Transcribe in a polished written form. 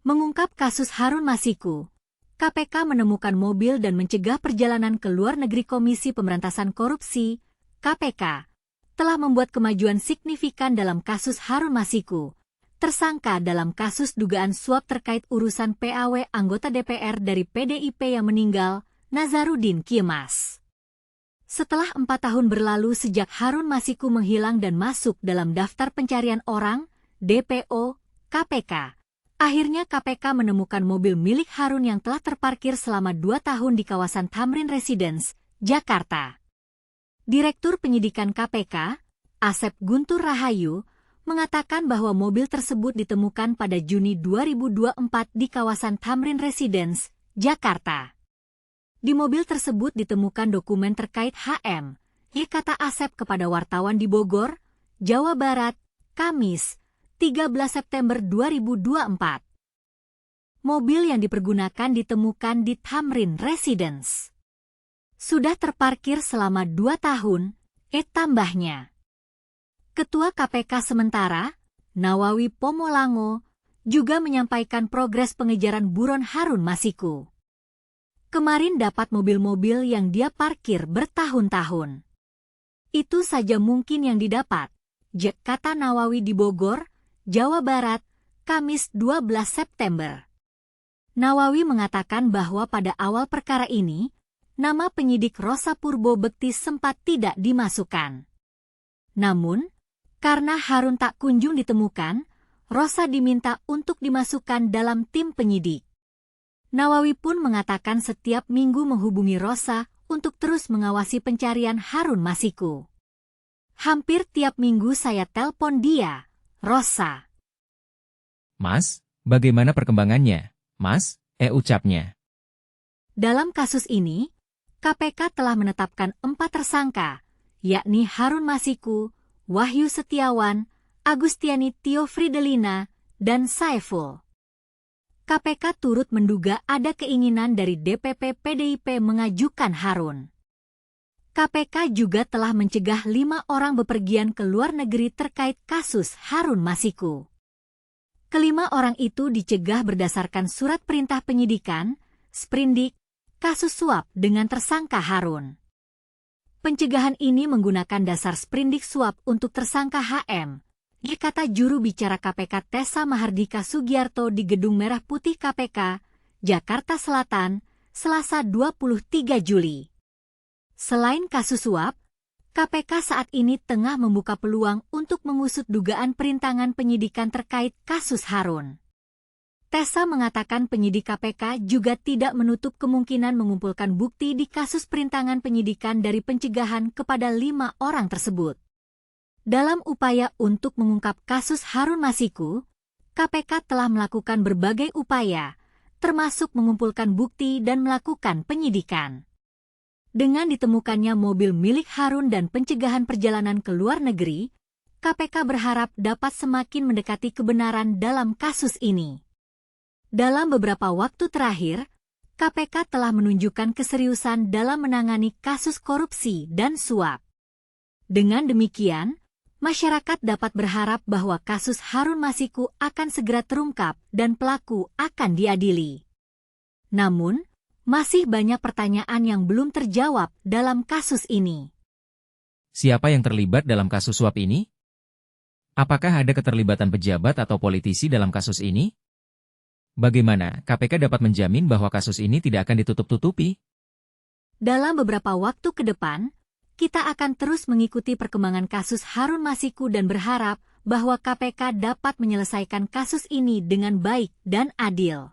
Mengungkap kasus Harun Masiku, KPK menemukan mobil dan mencegah perjalanan ke luar negeri. Komisi Pemberantasan Korupsi, KPK, telah membuat kemajuan signifikan dalam kasus Harun Masiku, tersangka dalam kasus dugaan suap terkait urusan PAW anggota DPR dari PDIP yang meninggal, Nazarudin Kemas. Setelah 4 tahun berlalu sejak Harun Masiku menghilang dan masuk dalam daftar pencarian orang, DPO, KPK, akhirnya KPK menemukan mobil milik Harun yang telah terparkir selama 2 tahun di kawasan Tamrin Residence, Jakarta. Direktur Penyidikan KPK, Asep Guntur Rahayu, mengatakan bahwa mobil tersebut ditemukan pada Juni 2024 di kawasan Tamrin Residence, Jakarta. Di mobil tersebut ditemukan dokumen terkait HM, kata Asep kepada wartawan di Bogor, Jawa Barat, Kamis, 13 September 2024. Mobil yang dipergunakan ditemukan di Tamrin Residence. Sudah terparkir selama 2 tahun, tambahnya. Ketua KPK sementara, Nawawi Pomolango, juga menyampaikan progres pengejaran buron Harun Masiku. Kemarin dapat mobil-mobil yang dia parkir bertahun-tahun. Itu saja mungkin yang didapat, kata Nawawi di Bogor, Jawa Barat, Kamis 12 September. Nawawi mengatakan bahwa pada awal perkara ini, nama penyidik Rosa Purbo Bekti sempat tidak dimasukkan. Namun, karena Harun tak kunjung ditemukan, Rosa diminta untuk dimasukkan dalam tim penyidik. Nawawi pun mengatakan setiap minggu menghubungi Rosa untuk terus mengawasi pencarian Harun Masiku. Hampir tiap minggu saya telpon dia, Rosa. Mas, bagaimana perkembangannya? Mas, ucapnya. Dalam kasus ini, KPK telah menetapkan 4 tersangka, yakni Harun Masiku, Wahyu Setiawan, Agustiani Tio Fridelina, dan Saiful. KPK turut menduga ada keinginan dari DPP PDIP mengajukan Harun. KPK juga telah mencegah 5 orang bepergian ke luar negeri terkait kasus Harun Masiku. Kelima orang itu dicegah berdasarkan surat perintah penyidikan, sprindik, kasus suap dengan tersangka Harun. Pencegahan ini menggunakan dasar sprindik suap untuk tersangka HM, kata juru bicara KPK Tessa Mahardika Sugiarto di Gedung Merah Putih KPK, Jakarta Selatan, Selasa 23 Juli. Selain kasus suap, KPK saat ini tengah membuka peluang untuk mengusut dugaan perintangan penyidikan terkait kasus Harun. Tessa mengatakan penyidik KPK juga tidak menutup kemungkinan mengumpulkan bukti di kasus perintangan penyidikan dari pencegahan kepada 5 orang tersebut. Dalam upaya untuk mengungkap kasus Harun Masiku, KPK telah melakukan berbagai upaya, termasuk mengumpulkan bukti dan melakukan penyidikan. Dengan ditemukannya mobil milik Harun dan pencegahan perjalanan ke luar negeri, KPK berharap dapat semakin mendekati kebenaran dalam kasus ini. Dalam beberapa waktu terakhir, KPK telah menunjukkan keseriusan dalam menangani kasus korupsi dan suap. Dengan demikian, masyarakat dapat berharap bahwa kasus Harun Masiku akan segera terungkap dan pelaku akan diadili. Namun, masih banyak pertanyaan yang belum terjawab dalam kasus ini. Siapa yang terlibat dalam kasus suap ini? Apakah ada keterlibatan pejabat atau politisi dalam kasus ini? Bagaimana KPK dapat menjamin bahwa kasus ini tidak akan ditutup-tutupi? Dalam beberapa waktu ke depan, kita akan terus mengikuti perkembangan kasus Harun Masiku dan berharap bahwa KPK dapat menyelesaikan kasus ini dengan baik dan adil.